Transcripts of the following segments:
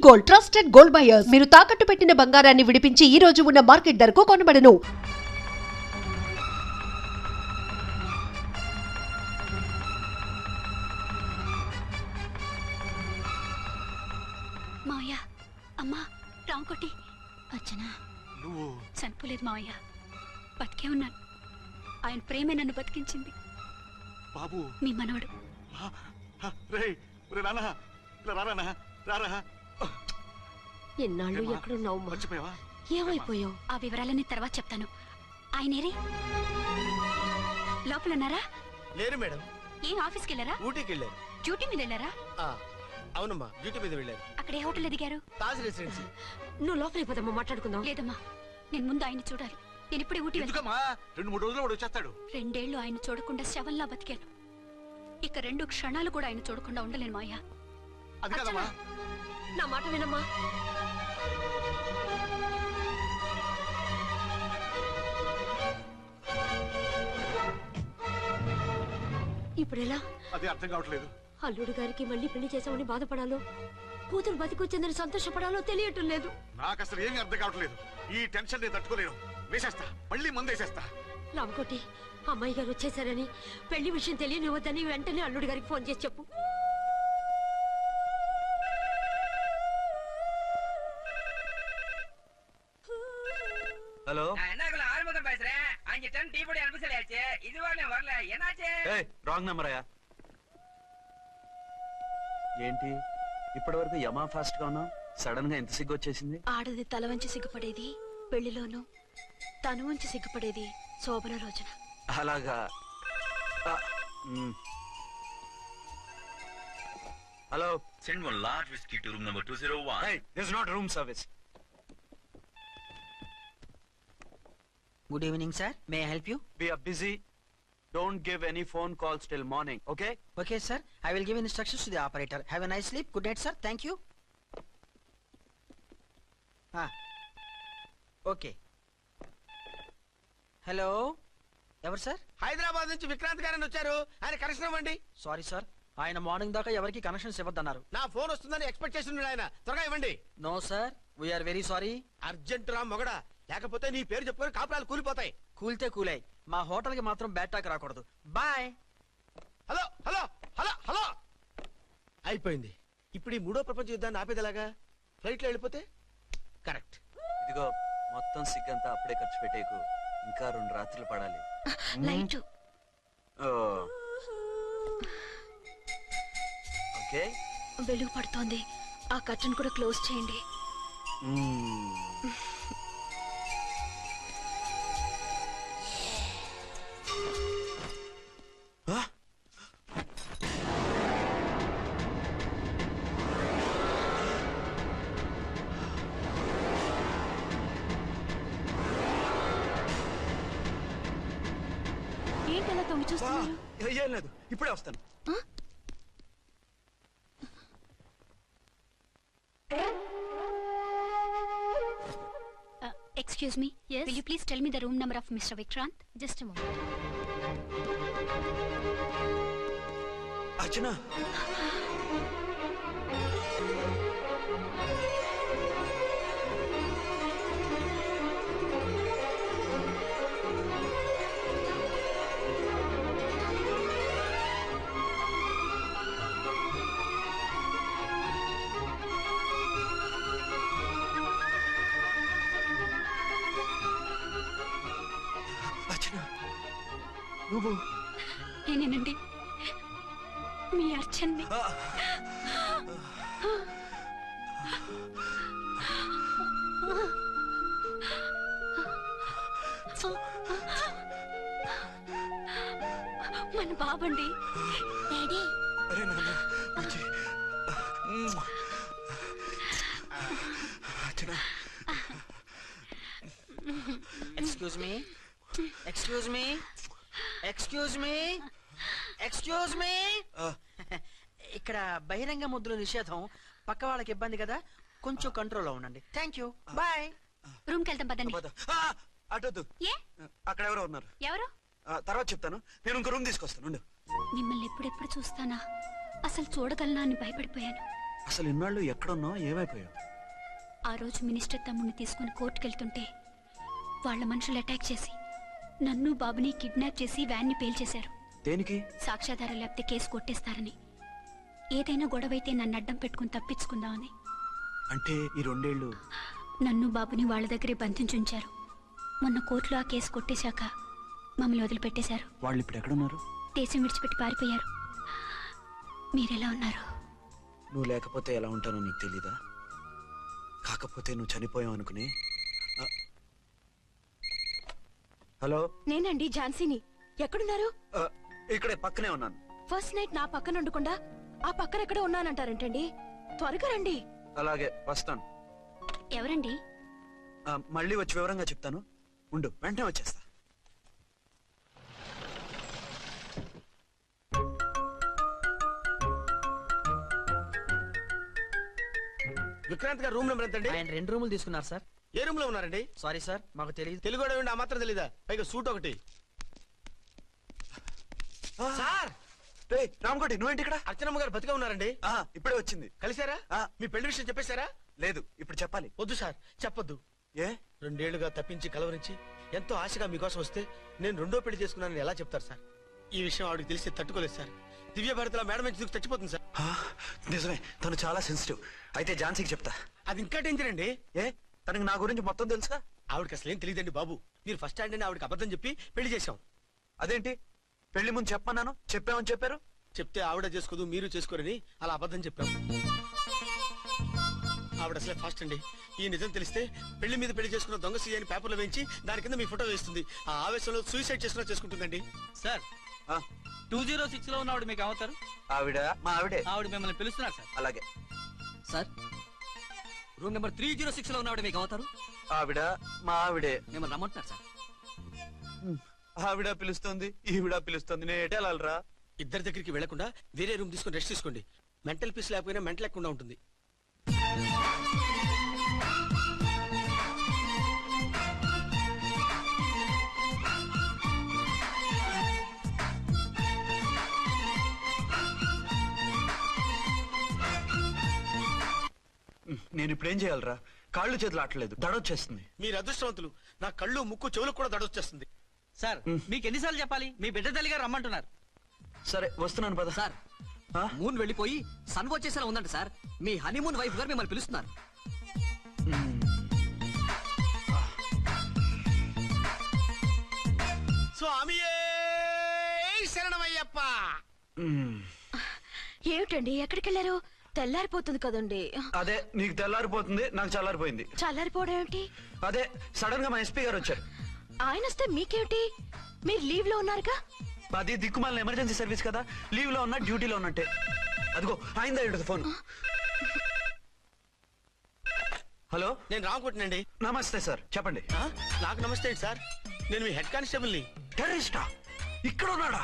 Gold, trusted gold buyers. మీరు తాకట్టు పెట్టిన బంగారాన్ని విడిపించి ఈ రోజు ఉన్న మార్కెట్ ధరకు కొనబడను. మావయ్య, అమ్మా, రాంకోటి. అచ్చనా, నువ్వు చనిపోలేదు మావయ్య, బతికే ఉన్నాను. ఆయన ప్రేమే నన్ను బతికించింది. బాబు, మీ మనవడు. ఎన్నాళ్ళు ఎక్కడున్నావు? మర్చిపోయావా? ఏమైపోయావు? ఆ వివరాలన్నీ తర్వాత చెప్తాను. ఆయనేరే లోపల ఉన్నారా? లేరు మేడం. ఏం ఆఫీస్కి వెళ్ళారా? ఊటీకి వెళ్ళారు. డ్యూటీ మీద వెళ్ళారా? అవునమ్మా, డ్యూటీ మీద వెళ్ళారు. అక్కడ ఏ హోటల్ ఎదిగారు? తాజ్ రెసిడెన్సీ. నువ్వు లోపలికి పోదమ్మా, మాట్లాడుకుందాం. లేదమ్మా, నేను ముందు ఆయన చూడాలి. నేను ఇప్పుడే ఊటీ వెళ్తాను. 2-3 రోజుల్లో వాడు వచ్చేస్తాడు. 2 ఏళ్లు ఆయన చూడకుండా శవంలా బతికాను. ఇక 2 క్షణాలు కూడా ఆయన చూడకుండా ఉండలేను మాయా. అది కాదమ్మా, నా మాట వినమ్మా. ఇప్పుడు ఎలా? అది అర్థం కావట్లేదు. అల్లుడు గారికి మళ్ళీ పెళ్లి చేసామని బాధపడాలో, కూతురు బతికొచ్చిందని సంతోషపడాలో తెలియటం లేదు. నాకు అసలు ఏమీ అర్థం కావట్లేదు. ఈ టెన్షన్ నేను తట్టుకోలేను. వేసేస్తా, మళ్ళీ మందేసేస్తా. రామకోటి, అమ్మాయి గారు వచ్చేసారని, పెళ్లి విషయం తెలియనివ్వద్దని వెంటనే అల్లుడు గారికి ఫోన్ చేసి చెప్పు. ஹலோ, என்னக்குள்ள ஆறுமுகம் பேசுறேன். 5 டன் டீ பொடி அனுப்பி சொல்லியாச்சு. இதுவரை வரல. என்னாச்சு? ఏయ్ రాంగ్ నెంబర్ అయ్యా. ఏంటి ఇప్పటి వరకు యమా ఫాస్ట్ గా ఉన్నావు, సడన్ గా ఎంత సిగ్గు వచ్చేసింది? ఆడది తల వంచి సిగ్గుపడేది పెళ్లిలోను, తను వంచి సిగ్గుపడేది శోభన రోజున. అలాగా. Hello, Send one large whiskey to room number 201. hey, this is not room service. Good evening, sir. May I help you? We are busy. Don't give any phone calls till morning, okay? Okay, sir. I will give instructions to the operator. Have a nice sleep. Good night, sir. Thank you. Okay. Hello. ఎవరు sir? Hyderabad నుంచి విక్రాంత్ గారని వచ్చారు. ఆయన connection ఇవ్వండి. Sorry sir, ఆయన morning దాకా ఎవరికి connections ఇవ్వద్దన్నారు. నా ఫోన్ వస్తుందని ఎక్స్పెక్ట్ చేస్తున్నాడు ఆయన. త్వరగా ఇవ్వండి. No sir, we are very sorry. Urgent రా మొగడా, లేకపోతే నీ పేరు చెప్పుకొని కాపురాలు కూలిపోతాయి. కూల్తే కూలాయి, మా హోటల్ కి మాత్రం బ్యాడ్ టాక్ రాకూడదు. Bye. Hello hello hello hello. అయిపోయింది. ఇప్పుడు ఈ 3వ ప్రపంచ యుద్ధాన్ని ఆపేదిలాగా? ఫ్లైట్ లో వెళ్ళిపోతే కరెక్ట్. ఇదిగో మొత్తం సిగ్గంతా అప్పుడే ఖర్చు పెట్టేకు, ఇంకా 2 రాత్రులు పడాలి. లైట్ ఓకే, వెలుగు పడుతోంది. ఆ కర్టన్ కూడా క్లోజ్ చేయండి. ఏంటి అలా తొంగి చూస్తున్నారు? ఏం లేదు, ఇప్పుడే వస్తాను. Excuse me. Yes. Will you please tell me the room number of Mr. Vikrant? Just a moment. అర్చన, నువ్వు? నేనేనండి, మీ అర్చన్ని. మన బాబండి. డాడీ. అరే నాన్న, excuse me, excuse me, excuse me, excuse me. ఇక్కడ బహిరంగ ముద్దుల నిషేధం, పక్క వాళ్ళకి ఇబ్బంది కదా, కొంచెం కంట్రోల్లో ఉండండి. Thank you, bye. రూమ్ కి వెళ్తాం పదండి. అటొద్దు, అక్కడ ఎవరో ఉన్నారు. ఎవరు? తర్వాత చెప్తాను. నేను ఇంకో రూమ్ తీసుకొస్తాను. మిమ్మల్ని ఎప్పుడెప్పుడు చూస్తానా, అసలు చూడగలనా అని భయపడిపోయాను. అసలు ఇన్నాళ్ళు ఎక్కడున్నావు, ఏమైపోయావు? ఆ రోజు మినిస్టర్ తమ్ముడిని తీసుకుని కోర్టుకెళ్తుంటే వాళ్ళ మనుషులు అటాక్ చేసి నన్ను బాబుని కిడ్నాప్ చేసి వ్యాన్ని పేల్చేశారు. దేనికి? సాక్ష్యాధారం లేకపోతే కేసు కొట్టేస్తారని. ఏదైనా గొడవైతే నన్ను అడ్డం పెట్టుకుని తప్పించుకుందామని. అంటే ఈ 2 ఏళ్ళు నన్ను బాబుని వాళ్ళ దగ్గరే బంధించుంచారు. మొన్న కోర్టులో ఆ కేసు కొట్టేశాక మమ్మల్ని వదిలిపెట్టేశారు. వాళ్ళు ఇప్పుడు ఎక్కడున్నారు? దేశం విడిచిపెట్టి పారిపోయారు. మీరెలా ఉన్నారు? నువ్వు లేకపోతే ఎలా ఉంటానో నీకు తెలీదా? కాకపోతే నువ్వు చనిపోయావు అనుకుని. ఆ, హలో, నేనండి ఝాన్సీని. ఎక్కడున్నారు? ఆ, ఇక్కడే పక్కనే ఉన్నాను. ఫస్ట్ నైట్ నా పక్కన ఉండకుండా ఆ పక్కన ఎక్కడో ఉన్నానంటారేంటండి? త్వరగా రండి. అలాగే వస్తాను. ఎవరండి? మళ్ళీ వచ్చి వివరంగా చెప్తాను. ఉండు, వెంటనే వచ్చేస్తా. విక్రాంత్ గారు రూమ్ నెంబర్ ఎంతండి? ఆయన 2 రూములు తీసుకున్నారు సార్. ఏ రూమ్ లో ఉన్నారండి? సారీ సార్, మాకు తెలియదు. తెలుగు ఆ మాత్రం తెలీదా? పైగా సూట్ ఒకటి. సార్, రామకోటి, నువ్వేంటి ఇక్కడ? అర్చనమ్మ గారు బతిగా ఉన్నారండి. ఇప్పుడే వచ్చింది. కలిసారా? ఆ. మీ పెళ్లి విషయం చెప్పేశారా? లేదు, ఇప్పుడు చెప్పాలి. వద్దు సార్, చెప్పొద్దు. ఏ? 2 ఏళ్లుగా తప్పించి కలవరించి ఎంతో ఆశగా మీకోసం వస్తే నేను 2వ పెళ్లి చేసుకున్నానని ఎలా చెప్తారు సార్? ఈ విషయం ఆవిడకి తెలిసి తట్టుకోలేదు సార్. దివ్య భారతిలో మేడం నుంచి దూకి చచ్చిపోతుంది సార్. నిజమే, తను చాలా సెన్సిటివ్. అయితే ఝాన్సీకి చెప్తా. అది ఇంకా డేంజర్ అండి. ఏ, తనకి నా గురించి మొత్తం తెలుసా? ఆవిడకి అసలు ఏం తెలియదండి బాబు. మీరు ఫస్ట్ హ్యాండ్ అని ఆవిడకి అబద్ధం చెప్పి పెళ్లి చేశాం. అదేంటి, పెళ్లి ముందు చెప్పన్నాను, చెప్పామని చెప్పారు. చెప్తే ఆవిడ చేసుకోదు, మీరు చేసుకోరని అలా అబద్ధం చెప్పాం. ఆవిడ అసలే ఫాస్ట్ అండి. ఈ నిజం తెలిస్తే పెళ్లి మీద పెళ్లి చేసుకున్న దొంగ సీ అని పేపర్లో వేయించి దాని కింద మీ ఫోటో వేస్తుంది. ఆ ఆవేశంలో సూసైడ్ చేసుకున్నా చేసుకుంటుందండి. సార్, 206 లో ఉన్న ఆవిడ మీకు అవుతారు? ఆవిడ మా ఆవిడే. ఆవిడ మిమ్మల్ని పిలుస్తున్నారు సార్. అలాగే సార్, రూమ్ నెంబర్ 306 లో ఉన్న ఆవిడ మీకు అవుతారు? ఆవిడ మా ఆవిడే. మిమ్మల్ని రమ్మంటున్నారు సార్. ఆవిడ పిలుస్తుంది, ఈవిడ పిలుస్తుంది, నేను ఎటు వెళ్ళాలరా? ఇద్దరి దగ్గరికి వెళ్లకుండా వేరే రూమ్ తీసుకుని రెస్ట్ తీసుకోండి. మెంటల్ పీస్ లేకపోయినా మెంటల్ లేకుండా ఉంటుంది. నేను ఇప్పుడు ఏం చేయాలరా? కాళ్ళు చేతులు ఆటలేదు, దడొచ్చేస్తుంది. మీరు అదృష్టవంతులు. నా కళ్ళు, ముక్కు, చెవులకు కూడా దడొచ్చేస్తుంది. సార్, మీకు ఎన్నిసార్లు చెప్పాలి? మీ బిడ్డ తల్లి గారు రమ్మంటున్నారు. సరే, వస్తున్నాను పద. సార్, మూన్ వెళ్ళిపోయి సన్ వచ్చేసేలా ఉందంట సార్. మీ హనీమూన్ వైఫ్ గారు మిమ్మల్ని పిలుస్తున్నారు. స్వామియే శరణమయ్యప్ప. ఏమిటండి, ఎక్కడికి వెళ్ళారు? తెల్లారిపోతుంది కదండి. అదే, నీకు తెల్లారిపోతుంది, నాకు చల్లారిపోయింది. చల్లారిపోవడం ఏమిటి? అదే, సడన్ గా మా ఎస్పీ గారు వచ్చారు. ఆయన వస్తే మీకేమిటి? మీరు లీవ్ లో ఉన్నారుగా. అది దిక్కుమాలిన ఎమర్జెన్సీ సర్వీస్ కదా, లీవ్ లో ఉన్నా డ్యూటీలో ఉన్నట్టే. అదిగో అయిందా ఇటు ఫోన్. హలో, నేను రామకుంటున్నాండి. నమస్తే సార్, చెప్పండి. నాకు నమస్తే అండి సార్. నేను మీ హెడ్ కానిస్టేబుల్ ని. టెర్రరిస్టా? ఇక్కడ ఉన్నాడా?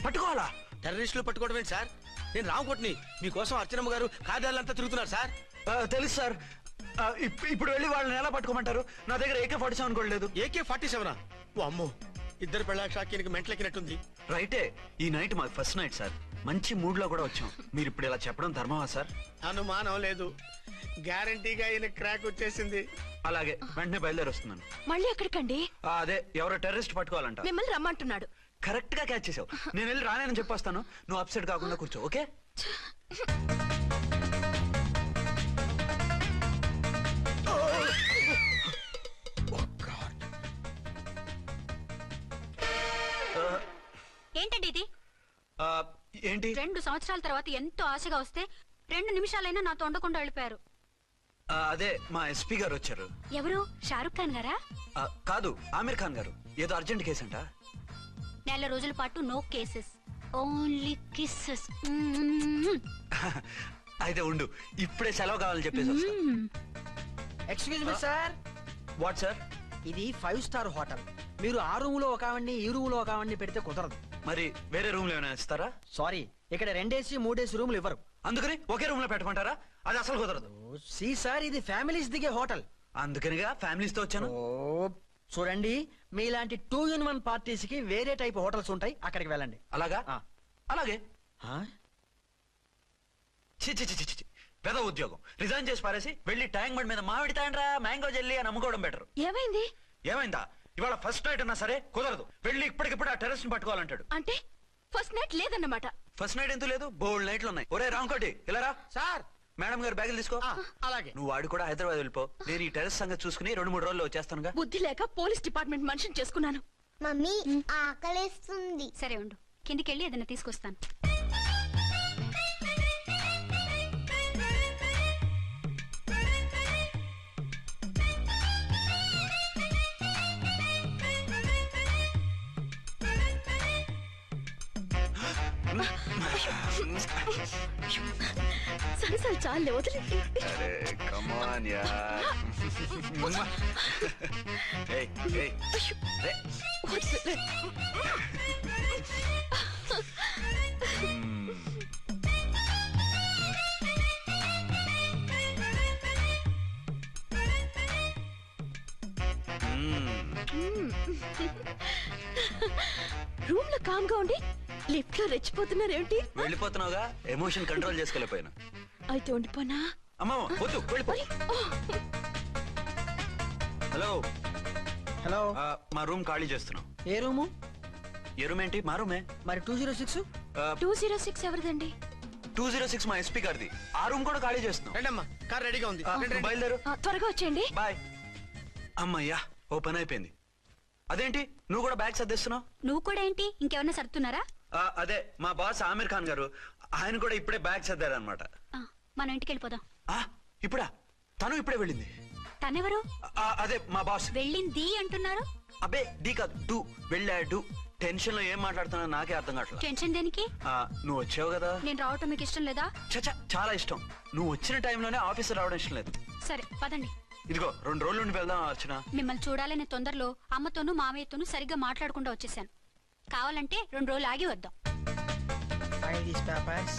పట్టుకోవాలా? టెర్రరిస్టులు పట్టుకోవడం ఏంటి సార్? నేను రామకోటిని. మీకోసం అర్చనమ్మ గారు కార్యాలంతా తిరుగుతున్నారు సార్. తెలుసు సార్. ఇప్పుడు వెళ్ళి వాళ్ళని ఎలా పట్టుకోమంటారు? నా దగ్గర AK-47 కూడా లేదు. AK-47? ఓ అమ్మో, ఇద్దరు పెళ్ళ షాకీనికి మెంట్లెక్కినట్టుంది. రైటే, ఈ నైట్ మాకు ఫస్ట్ నైట్ సార్. మంచి మూడ్ లో కూడా వచ్చాం. మీరు ఇప్పుడు ఇలా చెప్పడం ధర్మమా సార్? అనుమానం లేదు, గ్యారంటీగా ఈయన క్రాక్ వచ్చేసింది. అలాగే, వెంటనే బయలుదేరి వస్తున్నాను. మళ్ళీ ఎక్కడికండి? అదే, ఎవరో టెర్రరిస్ట్ పట్టుకోవాలంట. మిమ్మల్ని రమ్మంటున్నాడు. కరెక్ట్ గా క్యాచ్ చేసావు. నేను వెళ్ళి రానని చెప్పొస్తాను, నువ్వు అప్సెట్ కాకుండా కూర్చో, ఓకే? ఏంటండి ఇది? ఏంటి? 2 సంవత్సరాల తర్వాత ఎంతో ఆశగా వస్తే 2 నిమిషాలైనా నాతో ఉండకుండా వెళ్ళిపోయారు. అదే, మా ఎస్పీ గారు వచ్చారు. ఎవరు? షారుఖ్ ఖాన్ గారా? కాదు, ఆమీర్ ఖాన్ గారు. ఏదో అర్జెంట్ కేసు అంట. 4 రోజుల పాటు నో కేసెస్, ఓన్లీ కిస్సెస్. అయితే ఉండు, ఇప్పుడే సెలవు కావాలని చెప్పేసి వస్తా. Excuse me sir. What sir? ఇది 5 స్టార్ హోటల్. మీరు ఆ రూమ్ లో ఒక ఆవిడ్ని, ఈ రూమ్ లో ఒక ఆవిడ్ని పెడితే కుదరదు. మరి వేరే రూమ్ లో ఏమైనా ఇస్తారా? సారీ, ఇక్కడ 2 AC 3 AC రూములు ఇవ్వరు. అందుకని ఒకే రూమ్ లో పెట్టమంటారా? అది అసలు కుదరదు. సి సార్, ఇది ఫ్యామిలీస్ దిగే హోటల్. అందుకనిగా ఫ్యామిలీస్ తో వచ్చాను. చూడండి, మీలాంటి 2-in-1 పార్టీస్ కి వేరే టైప్ హోటల్స్ ఉంటాయి, అక్కడికి వెళ్ళండి. అలాగా? ఆ. అలాగే. ఆ? చి చి చి చి చి. పెద్ద ఉద్యోగం రిజైన్ చేసి పారేసి వెళ్ళి ట్యాంక్ బండ్ మీద మామిడి తాండ్రా మ్యాంగో జెల్లీ అని అమ్ముకోవడం బెటర్. ఏమైంది? ఏమైందా? ఇవాళ ఫస్ట్ నైట్ అన్నా సరే కుదరదు. వెళ్ళి ఇప్పటికిప్పుడు ఆ టెర్రస్ ని పట్టుకోవాలంటాడు. అంటే ఫస్ట్ నైట్ లేదన్నమాట. ఫస్ట్ నైట్ ఎందుకు లేదు? బోల్డ్ నైట్లు ఉన్నాయి. ఒరే రాంకోటి ఇలా రా. సార్ మేడం గారు బ్యాగులు తీసుకో. అలాగే. నువ్వు వాడు కూడా హైదరాబాద్ వెళ్ళిపో. నేను ఈ టెర్రస్ సంగతి చూసుకుని 2-3 రోజుల్లో వచ్చేస్తానుగా. బుద్ధి లేక పోలీస్ డిపార్ట్మెంట్ మనిషిని చేసుకున్నాను. మమ్మీ ఆకలేస్తుంది. సరే ఉండు, కిందికెళ్ళి ఏదైనా తీసుకొస్తాను. సరే చాలే వదిలే. అరే కమాన్ యార్. ఏయ్ ఏయ్ రే. వదిలే. రూమ్ లో కామ్ గా ఉండి లిఫ్ట్ లో రెచ్చిపోతున్నారేంటి? వెళ్ళిపోతున్నావుగా, ఎమోషన్ కంట్రోల్ చేసుకోలేకపోయినా. అయితే ఉండిపోనా? అమ్మా వద్దు వెళ్ళిపో. Hello hello. మా రూమ్ ఖాళీ చేస్తున్నాం. ఏ రూము? ఏ రూమ్ ఏంటి? మా రూమే. మరి 206? 206 ఎవరిదండి? 206 మా ఎస్పీ గారిది. ఆ రూమ్ కూడా ఖాళీ చేస్తున్నాం. రండమ్మా, కార్ రెడీగా ఉంది. నువ్వు బయలుదేరు. త్వరగా వచ్చేయండి. బాయ్. అమ్మయ్యా ఓ పని అయిపోయింది. అదేంటి నువ్వు కూడా బ్యాగ్ సర్దేస్తున్నావు? నువ్వు కూడా ఏంటి, ఇంకేమన్నా సర్దుతున్నారా? అదే మా బాస్ ఆమీర్ ఖాన్ గారు, ఆయన కూడా ఇప్పుడే బ్యాగ్ సర్దారనమాట. మనం ఇంటికి వెళ్ళిపోదాం. ఇప్పుడా? తను ఇప్పుడే వెళ్ళింది. తనెవరు? అదే మా బాస్. వెళ్ళింది అంటున్నారు. అబ్బే డీ కాదు, డూ వెళ్ళాడు. టెన్షన్ లో ఏం మాట్లాడుతున్నా నాకే అర్థం కావట్లేదు. టెన్షన్ దేనికి? నువ్వు వచ్చావు కదా. నేను రావటం మీకు ఇష్టం లేదా? చచ్చా చాలా ఇష్టం. నువ్వు వచ్చిన టైంలోనే ఆఫీసర్ రావడం ఇష్టం లేదు. సరే పదండి. ఇదిగో 2 రోజుల నుండి వెళ్దాం అర్చన. మిమ్మల్ని చూడాలనే తొందరలో అమ్మతోనూ మామయ్యతోనూ సరిగ్గా మాట్లాడకుండా వచ్చేసాను. కావాలంటే 2 రోజులు ఆగి వద్దాం. Find these papers.